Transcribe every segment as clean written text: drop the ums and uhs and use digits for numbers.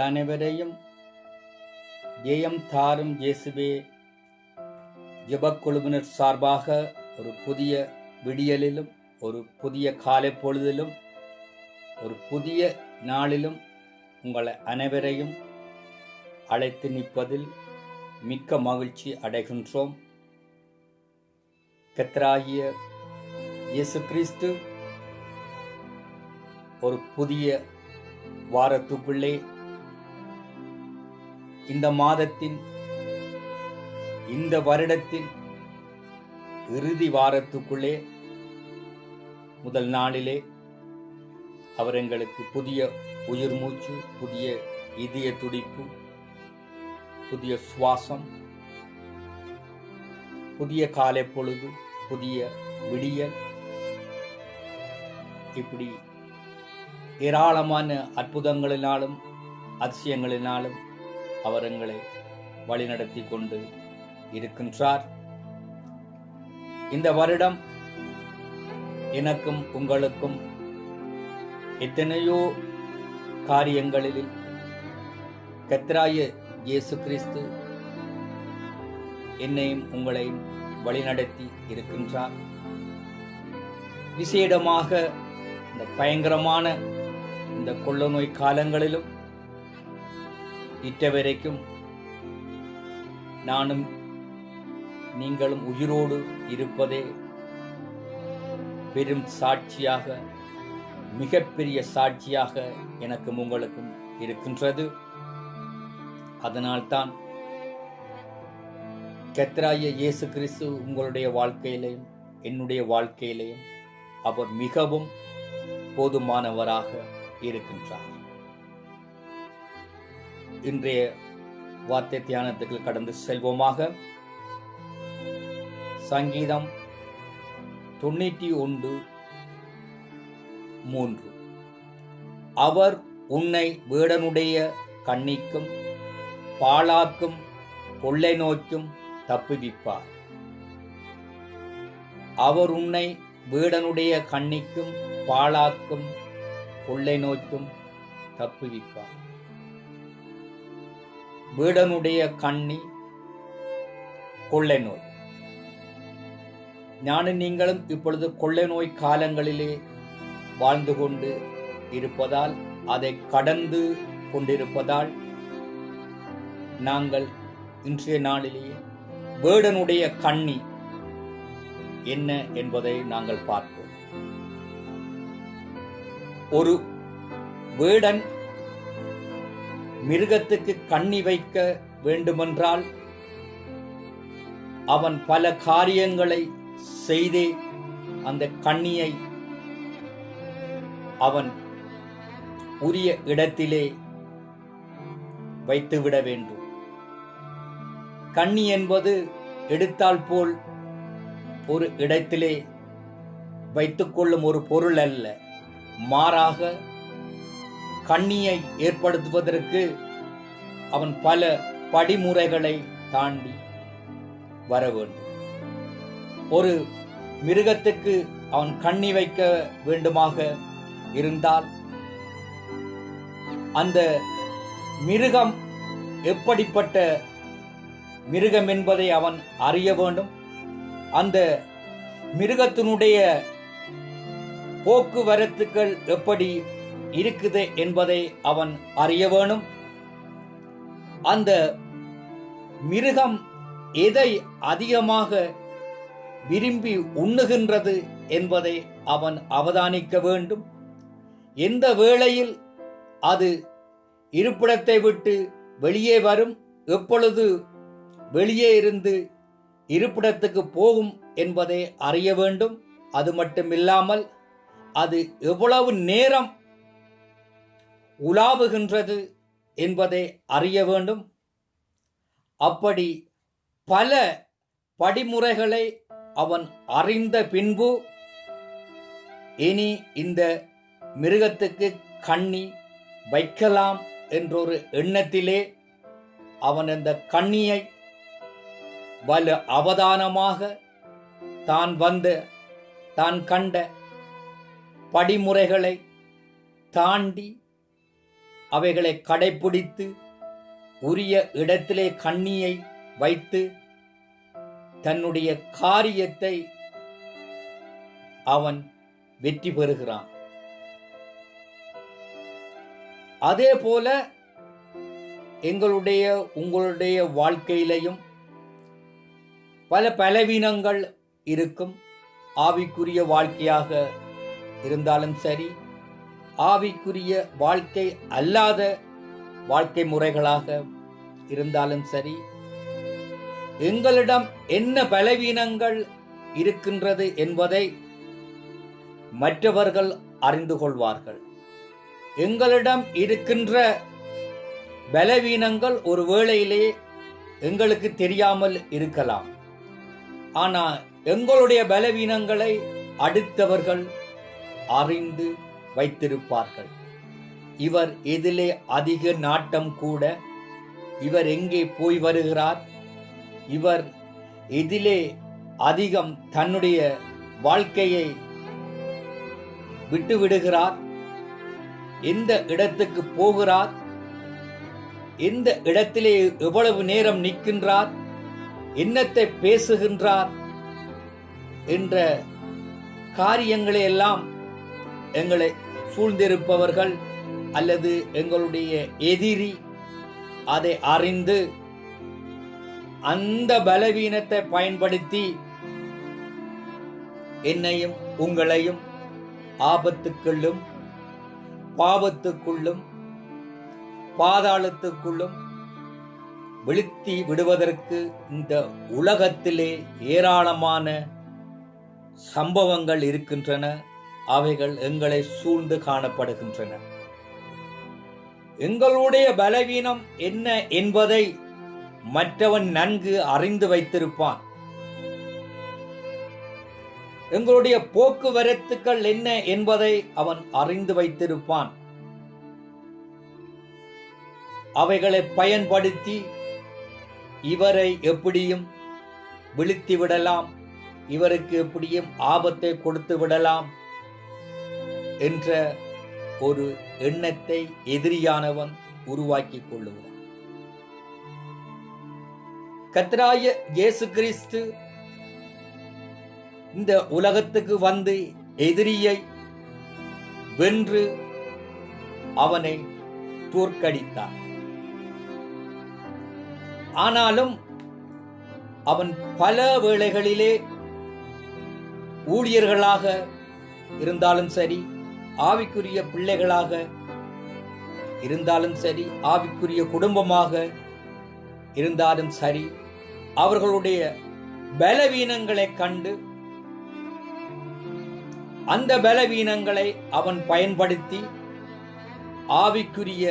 உங்கள் அனைவரையும் ஜெயம் தாரும் இயேசுவே ஜெபக்குழுவினர் சார்பாக ஒரு புதிய விடியலிலும் ஒரு புதிய காலை பொழுதிலும் ஒரு புதிய நாளிலும் உங்களை அனைவரையும் அழைத்து நிற்பதில் மிக்க மகிழ்ச்சி அடைகின்றோம். கர்த்தராகிய இயேசு கிறிஸ்து ஒரு புதிய வாரத்துக்குள்ளே இந்த மாதத்தின் இந்த வருடத்தின் இறுதி வாரத்துக்குள்ளே முதல் நாளிலே அவர் எங்களுக்கு புதிய உயிர் மூச்சு, புதிய இதய துடிப்பு, புதிய சுவாசம், புதிய காலை பொழுது, புதிய விடியல், இப்படி ஏராளமான அற்புதங்களினாலும் அதிசயங்களினாலும் அவர் எங்களை வழிநடத்தி கொண்டு இருக்கின்றார். இந்த வருடம் எனக்கும் உங்களுக்கும் எத்தனையோ காரியங்களில் கர்த்தராகிய இயேசு கிறிஸ்து என்னையும் உங்களையும் வழிநடத்தி இருக்கின்றார். விசேடமாக இந்த பயங்கரமான இந்த கொள்ள நோய் காலங்களிலும் இட்டவரைக்கும் நானும் நீங்களும் உயிரோடு இருப்பதே பெரும் சாட்சியாக, மிகப்பெரிய சாட்சியாக எனக்கும் உங்களுக்கும் இருக்கின்றது. அதனால்தான் கர்த்தராகிய இயேசு கிறிஸ்து உங்களுடைய வாழ்க்கையிலையும் என்னுடைய வாழ்க்கையிலையும் அவர் மிகவும் போதுமானவராக இருக்கின்றார். இன்றைய வார்த்தை தியானத்துக்கு கடந்து செல்வோமாக. சங்கீதம் 91:3. அவர் உன்னை வேடனுடைய கண்ணிக்கும் பாழாக்கும் கொள்ளை நோய்க்கும் தப்புவிப்பார். அவர் உன்னை வேடனுடைய கண்ணிக்கும் பாழாக்கும் கொள்ளை நோய்க்கும் தப்புவிப்பார். வேடனுடைய கண்ணி, கொள்ளை நோய். நானும் நீங்களும் இப்பொழுது கொள்ளை நோய் காலங்களிலே வாழ்ந்து கொண்டு இருப்பதால், அதை கடந்து கொண்டிருப்பதால், நாங்கள் இன்றைய நாளிலேயே வேடனுடைய கண்ணி என்ன என்பதை நாங்கள் பார்ப்போம். ஒரு வேடன் மிருகத்துக்கு கண்ணி வைக்க வேண்டுமென்றால் அவன் பல காரியங்களை செய்தே அந்த கண்ணியை அவன் உரிய இடத்திலே வைத்துவிட வேண்டும். கண்ணி என்பது எடுத்தால் போல் ஒரு இடத்திலே வைத்துக் கொள்ளும் ஒரு பொருள் அல்ல. மாறாக கண்ணியை ஏற்படுத்துவதற்கு அவன் பல படிமுறைகளை தாண்டி வர வேண்டும். ஒரு மிருகத்துக்கு அவன் கண்ணி வைக்க வேண்டுமாக இருந்தால் அந்த மிருகம் எப்படிப்பட்ட மிருகம் என்பதை அவன் அறிய வேண்டும். அந்த மிருகத்தினுடைய போக்குவரத்துக்கள் எப்படி இருக்குது என்பதை அவன் அறிய வேணும். அந்த மிருகம் எதை அதிகமாக விரும்பி உண்ணுகின்றது என்பதை அவன் அவதானிக்க வேண்டும். எந்த வேளையில் அது இருப்பிடத்தை விட்டு வெளியே வரும், எப்பொழுது வெளியே இருந்து இருப்பிடத்துக்கு போகும் என்பதை அறிய வேண்டும். அது மட்டுமில்லாமல் அது எவ்வளவு நேரம் உலாவுகின்றது என்பதை அறிய வேண்டும். அப்படி பல படிமுறைகளை அவன் அறிந்த பின்பு இனி இந்த மிருகத்துக்கு கண்ணி வைக்கலாம் என்றொரு எண்ணத்திலே அவன் அந்த கண்ணியை வல அவதானமாக தான் கண்ட படிமுறைகளை தாண்டி அவைகளை கடைப்பிடித்து உரிய இடத்திலே கண்ணியை வைத்து தன்னுடைய காரியத்தை அவன் வெற்றி பெறுகிறான். அதே போல உங்களுடைய வாழ்க்கையிலையும் பல பலவீனங்கள் இருக்கும். ஆவிக்குரிய வாழ்க்கையாக இருந்தாலும் சரி, ஆவிக்குரிய வாழ்க்கை அல்லாத வாழ்க்கை முறைகளாக இருந்தாலும் சரி, எங்களிடம் என்ன பலவீனங்கள் இருக்கின்றது என்பதை மற்றவர்கள் அறிந்து கொள்வார்கள். எங்களிடம் இருக்கின்ற பலவீனங்கள் ஒரு வேளையிலே எங்களுக்கு தெரியாமல் இருக்கலாம். ஆனால் எங்களுடைய பலவீனங்களை அடுத்தவர்கள் அறிந்து வைத்திருப்பார்கள். இவர் எதிலே அதிக நாட்டம் கூட, இவர் எங்கே போய் வருகிறார், இவர் எதிலே அதிகம் தன்னுடைய வாழ்க்கையை விட்டுவிடுகிறார், எந்த இடத்துக்கு போகிறார், எந்த இடத்திலே எவ்வளவு நேரம் நிற்கின்றார், என்னத்தை பேசுகின்றார் என்ற காரியங்களை எல்லாம் எங்களை சூழ்ந்திருப்பவர்கள் அல்லது எங்களுடைய எதிரி அதை அறிந்து அந்த பலவீனத்தை பயன்படுத்தி என்னையும் உங்களையும் ஆபத்துக்குள்ளும் பாவத்துக்குள்ளும் பாதாளத்துக்குள்ளும் வீழ்த்தி விடுவதற்கு இந்த உலகத்திலே ஏராளமான சம்பவங்கள் இருக்கின்றன. அவைகள் எங்களை சூழ்ந்து காணப்படுகின்றன. எங்களுடைய பலவீனம் என்ன என்பதை மற்றவன் நன்கு அறிந்து வைத்திருப்பான். எங்களுடைய போக்குவரத்துக்கள் என்ன என்பதை அவன் அறிந்து வைத்திருப்பான். அவைகளை பயன்படுத்தி இவரை எப்படியும் வீழ்த்தி விடலாம், இவருக்கு எப்படியும் ஆபத்தை கொடுத்து விடலாம் என்ற ஒரு எண்ணத்தை எதிரியானவன் உருவாக்கி கொள்ளுவான். கர்த்தராகிய இயேசு கிறிஸ்து இந்த உலகத்துக்கு வந்து எதிரியை வென்று அவனை தோற்கடித்தான். ஆனாலும் அவன் பல வேளைகளிலே ஊழியர்களாக இருந்தாலும் சரி, ஆவிக்குரிய பிள்ளைகளாக இருந்தாலும் சரி, ஆவிக்குரிய குடும்பமாக இருந்தாலும் சரி, அவர்களுடைய பலவீனங்களை கண்டு அந்த பலவீனங்களை அவன் பயன்படுத்தி ஆவிக்குரிய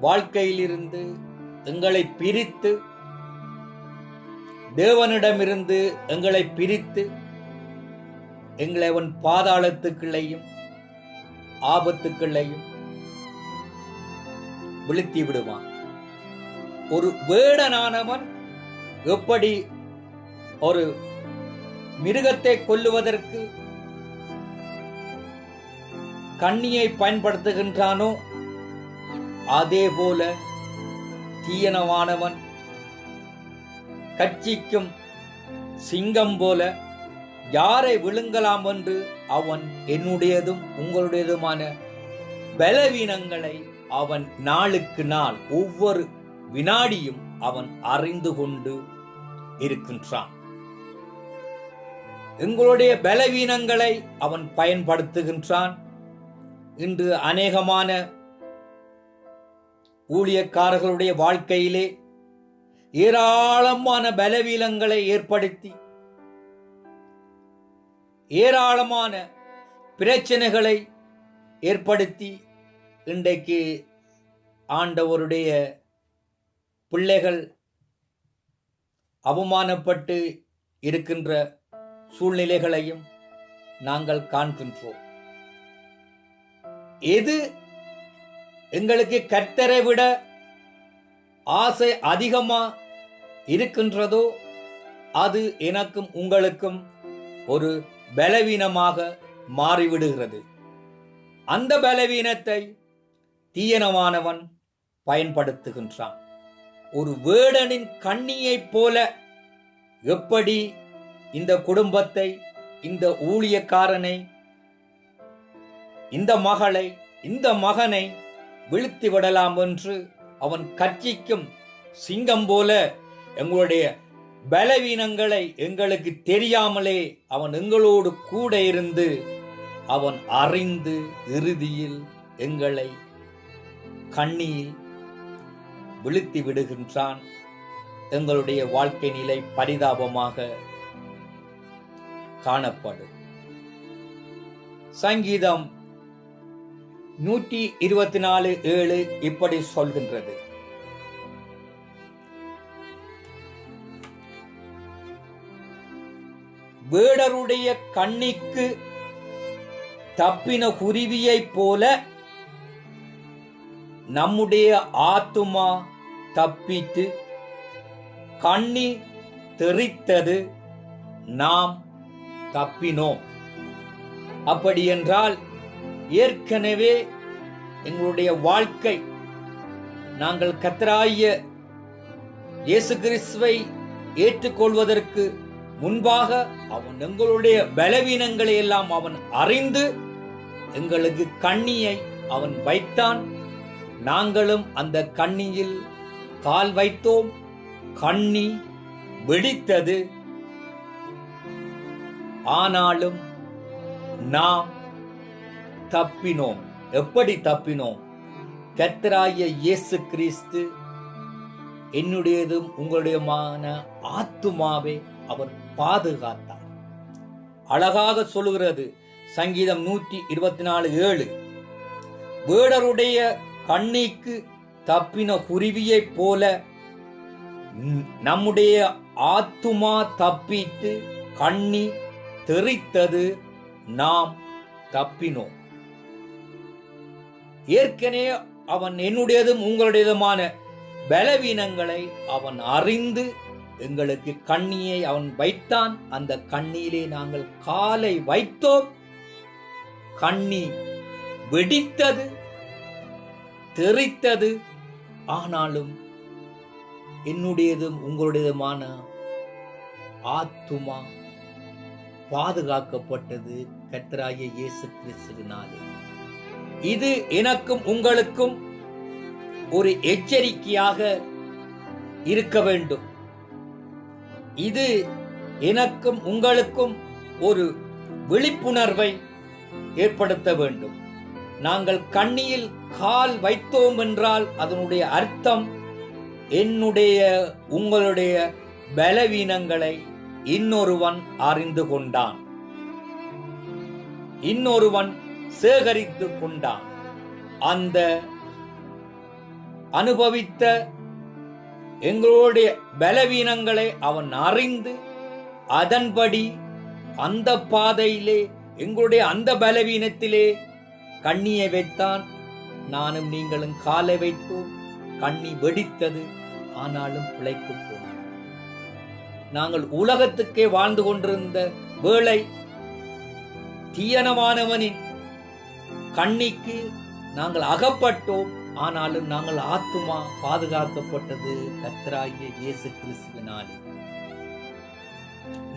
வாழ்க்கையிலிருந்து எங்களை பிரித்து, தேவனிடமிருந்து எங்களை பிரித்து எங்களை அவன் பாதாளத்துக்குள்ளையும் ஆபத்துக்குள்ளையும் வீழ்த்தி விடுவான். ஒரு வேடனானவன் எப்படி ஒரு மிருகத்தை கொல்லுவதற்கு கண்ணியை பயன்படுத்துகின்றானோ, அதே போல தீயனவானவன் கட்சிக்கும் சிங்கம் போல யாரை விழுங்கலாம் என்று அவன் என்னுடையதும் உங்களுடையதுமான பலவீனங்களை அவன் நாளுக்கு நாள் ஒவ்வொரு வினாடியும் அவன் அறிந்து கொண்டு இருக்கின்றான். எங்களுடைய பலவீனங்களை அவன் பயன்படுத்துகின்றான். இன்று அநேகமான ஊழியக்காரர்களுடைய வாழ்க்கையிலே ஏராளமான பலவீனங்களை ஏற்படுத்தி ஏராளமான பிரச்சனைகளை ஏற்படுத்தி இன்றைக்கு ஆண்டவருடைய பிள்ளைகள் அவமானப்பட்டு இருக்கின்ற சூழ்நிலைகளையும் நாங்கள் காண்கின்றோம். எது எங்களுக்கு கர்த்தரை விட ஆசை அதிகமா இருக்கின்றதோ அது எனக்கும் உங்களுக்கும் ஒரு பலவீனமாக மாறிவிடுகிறது. அந்த பலவீனத்தை தீயனவானவன் பயன்படுத்துகின்றான். ஒரு வேடனின் கண்ணியைப் போல எப்படி இந்த குடும்பத்தை, இந்த ஊழியக்காரனை, இந்த மகளை, இந்த மகனை வீழ்த்தி விடலாம் என்று அவன் கர்ச்சிக்கும் சிங்கம் போல எங்களுடைய பலவீனங்களை எங்களுக்கு தெரியாமலே அவன் எங்களோடு கூட இருந்து அவன் அறிந்து இறுதியில் எங்களை கண்ணியில் விழுத்தி விடுகின்றான். எங்களுடைய வாழ்க்கை நிலை பரிதாபமாக காணப்படும். சங்கீதம் 124:7 இப்படி சொல்கின்றது: வேடருடைய கண்ணிக்கு தப்பின குருவியைப் போல நம்முடைய ஆத்துமா தப்பிட்டு கண்ணி தெரித்தது, நாம் தப்பினோம். அப்படி என்றால் ஏற்கனவே எங்களுடைய வாழ்க்கை, நாங்கள் கர்த்தராகிய இயேசு கிறிஸ்துவை ஏற்றுக்கொள்வதற்கு முன்பாக அவன் எங்களுடைய பலவீனங்களை எல்லாம் அவன் அறிந்து எங்களுக்கு கண்ணியை அவன் வைத்தான். நாங்களும் அந்த கண்ணியில் கால் வைத்தோம். கண்ணி வெடித்தது. ஆனாலும் நாம் தப்பினோம். எப்படி தப்பினோம்? கர்த்தராகிய இயேசு கிறிஸ்து என்னுடையதும் உங்களுடையமான ஆத்துமாவை அவர் பாதுகாத்தார். அழகாக சொல்லுகிறது சங்கீதம் 124:7: வேடருடைய கண்ணிக்கு தப்பின குருவியைப் போல நம்முடைய ஆத்துமா தப்பிட்டு கண்ணி தெரித்தது, நாம் தப்பினோம். ஏற்கனவே அவன் என்னுடையதும் உங்களுடையதுமான பலவீனங்களை அவன் அறிந்து எங்களுக்கு கண்ணியை அவன் வைத்தான். அந்த கண்ணியிலே நாங்கள் காலை வைத்தோம். கண்ணி வெடித்தது, தெரித்தது. ஆனாலும் என்னுடையதும் உங்களுடையதுமான ஆத்துமா பாதுகாக்கப்பட்டது கர்த்தராகிய இயேசு கிறிஸ்துவினாலே. இது எனக்கும் உங்களுக்கும் ஒரு எச்சரிக்கையாக இருக்க வேண்டும். இது எனக்கும் உங்களுக்கும் ஒரு விழிப்புணர்வை ஏற்படுத்த வேண்டும். நாங்கள் கண்ணியில் கால் வைத்தோம் என்றால் அதனுடைய அர்த்தம் என்னுடைய உங்களுடைய பலவீனங்களை இன்னொருவன் அறிந்து கொண்டான், இன்னொருவன் சேகரித்து கொண்டான். அந்த அனுபவித்த எங்களுடைய பலவீனங்களை அவன் அறிந்து அதன்படி அந்த பாதையிலே எங்களுடைய அந்த பலவீனத்திலே கண்ணியை வைத்தான். நானும் நீங்களும் காலை வைத்தோம். கண்ணி வெடித்தது. ஆனாலும் பிழைத்து போனோம். நாங்கள் உலகத்துக்கே வாழ்ந்து கொண்டிருந்த வேளை தீயனமானவனின் கண்ணிக்கு நாங்கள் அகப்பட்டோம். ஆனாலும் நாங்கள் ஆத்துமா பாதுகாக்கப்பட்டது கர்த்தராகிய இயேசு கிறிஸ்துவினாலே.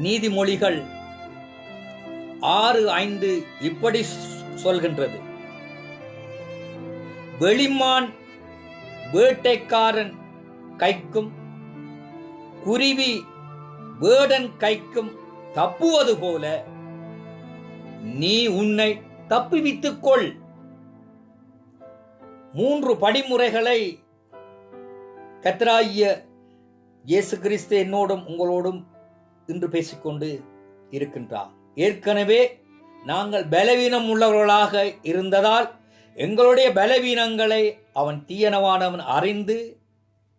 நீதிமொழிகள் 6:5 இப்படி சொல்கின்றது: வெளிமான் வேட்டைக்காரன் கைக்கும் குருவி வேடன் கைக்கும் தப்புவது போல நீ உன்னை தப்புவித்துக் கொள். 3 படிமுறைகளை கர்த்தராகிய இயேசு கிறிஸ்து என்னோடும் உங்களோடும் இன்று பேசிக்கொண்டு இருக்கின்றார். ஏற்கனவே நாங்கள் பலவீனம் உள்ளவர்களாக இருந்ததால் எங்களுடைய பலவீனங்களை அவன் தீயனவானவன் அறிந்து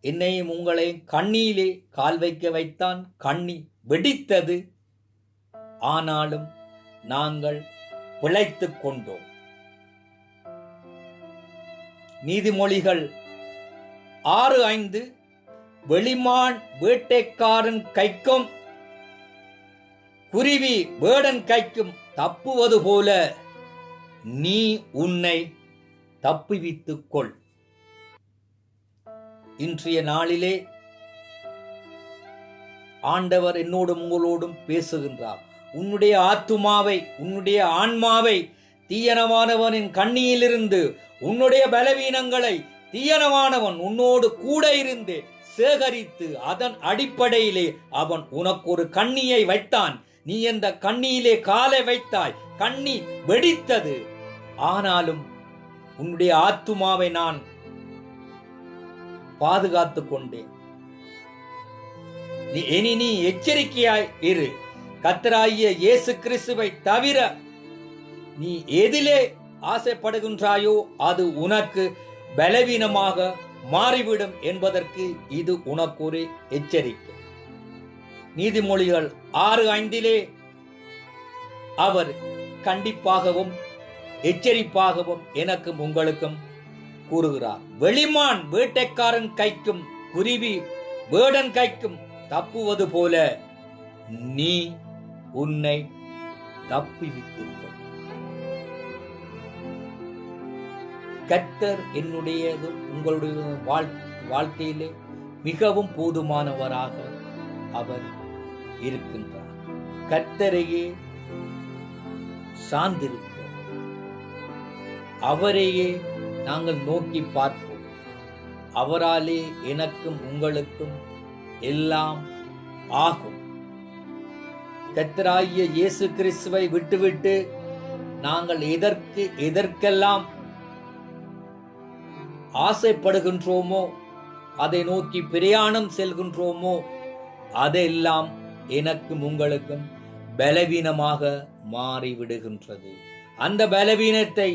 என்னையும் உங்களையும் கண்ணியிலே கால் வைக்க வைத்தான். கண்ணி வெடித்தது. ஆனாலும் நாங்கள் பிழைத்துக் கொண்டோம். நீதிமொழிகள் 6:5: வெளிமான் வேட்டைக்காரன் கைக்கும் குருவி வேடன் கைக்கும் தப்புவது போல நீ உன்னை தப்புவித்துக் கொள். இன்றைய நாளிலே ஆண்டவர் என்னோடும் உங்களோடும் பேசுகின்றார். உன்னுடைய ஆத்துமாவை, உன்னுடைய ஆன்மாவை தீயனமானவனின் கண்ணியிலிருந்து, உன்னுடைய பலவீனங்களை தீயனமானவன் உன்னோடு கூட இருந்து சேகரித்து அதன் அடிப்படையிலே அவன் உனக்கு ஒரு கண்ணியை வைத்தான். நீ அந்த கண்ணியிலே காலை வைத்தாய், கண்ணி வெடித்தது. ஆனாலும் உன்னுடைய ஆத்துமாவை நான் பாதுகாத்துக் கொண்டேன். நீ எச்சரிக்கையாய் இரு. கர்த்தராகிய இயேசு கிறிஸ்துவை தவிர நீ எதிலே ஆசைப்படுகின்றாயோ அது உனக்கு பலவீனமாக மாறிவிடும் என்பதற்கு இது உனக்கு ஒரு எச்சரிக்கை. நீதிமொழிகள் 6:5 அவர் கண்டிப்பாகவும் எச்சரிப்பாகவும் எனக்கும் உங்களுக்கும் கூறுகிறார். வெளிமான் வேட்டைக்காரன் கைக்கும் குருவி வேடன் கைக்கும் தப்புவது போல நீ உன்னை தப்புவித்துக் கொள். கர்த்தர் என்னுடையதும் உங்களுடைய வாழ்க்கையிலே மிகவும் போதுமானவராக அவர் இருக்கின்றார். கர்த்தரையே சார்ந்திருப்போம், அவரையே நாங்கள் நோக்கி பார்ப்போம். அவராலே எனக்கும் உங்களுக்கும் எல்லாம் ஆகும். கர்த்தராகிய இயேசு கிறிஸ்துவை விட்டுவிட்டு நாங்கள் எதற்கெல்லாம் ஆசைப்படுகின்றோமோ, அதை நோக்கி பிரயாணம் செல்கின்றோமோ, அதெல்லாம் எனக்கும் உங்களுக்கும் பலவீனமாக மாறிவிடுகின்றது. அந்த பலவீனத்தை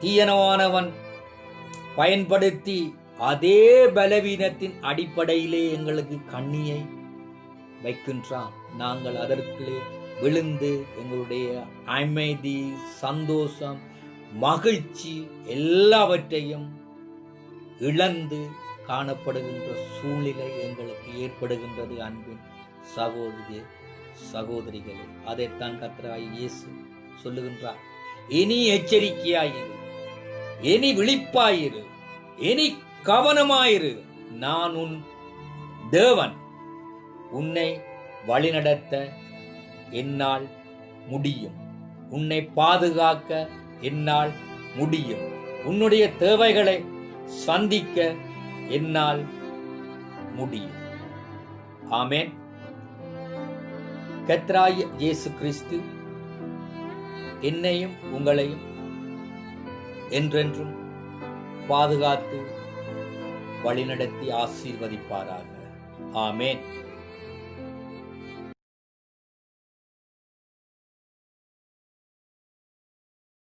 தீயனமானவன் பயன்படுத்தி அதே பலவீனத்தின் அடிப்படையிலே எங்களுக்கு கண்ணியை வைக்கின்றான். நாங்கள் அதற்குள்ளே விழுந்து எங்களுடைய அமைதி, சந்தோஷம், மகிழ்ச்சி எல்லாவற்றையும் இழந்து காணப்படுகின்ற சூழ்நிலை எங்களுக்கு ஏற்படுகின்றது. அன்பின் சகோதரிகளே, அதைத்தான் கர்த்தராகிய இயேசு சொல்லுகின்றார். இனி எச்சரிக்கையாயிரு, இனி விழிப்பாயிரு, இனி கவனமாயிரு. நான் உன் தேவன், உன்னை வழிநடத்த என்னால் முடியும், உன்னை பாதுகாக்க என்னால் முடியும், உன்னுடைய தேவைகளை சந்திக்க என்னால் முடியும். ஆமென். கர்த்தராகிய இயேசு கிறிஸ்து என்னையும் உங்களையும் என்றென்றும் பாதுகாத்து வழிநடத்தி ஆசீர்வதிப்பாராக. ஆமென்.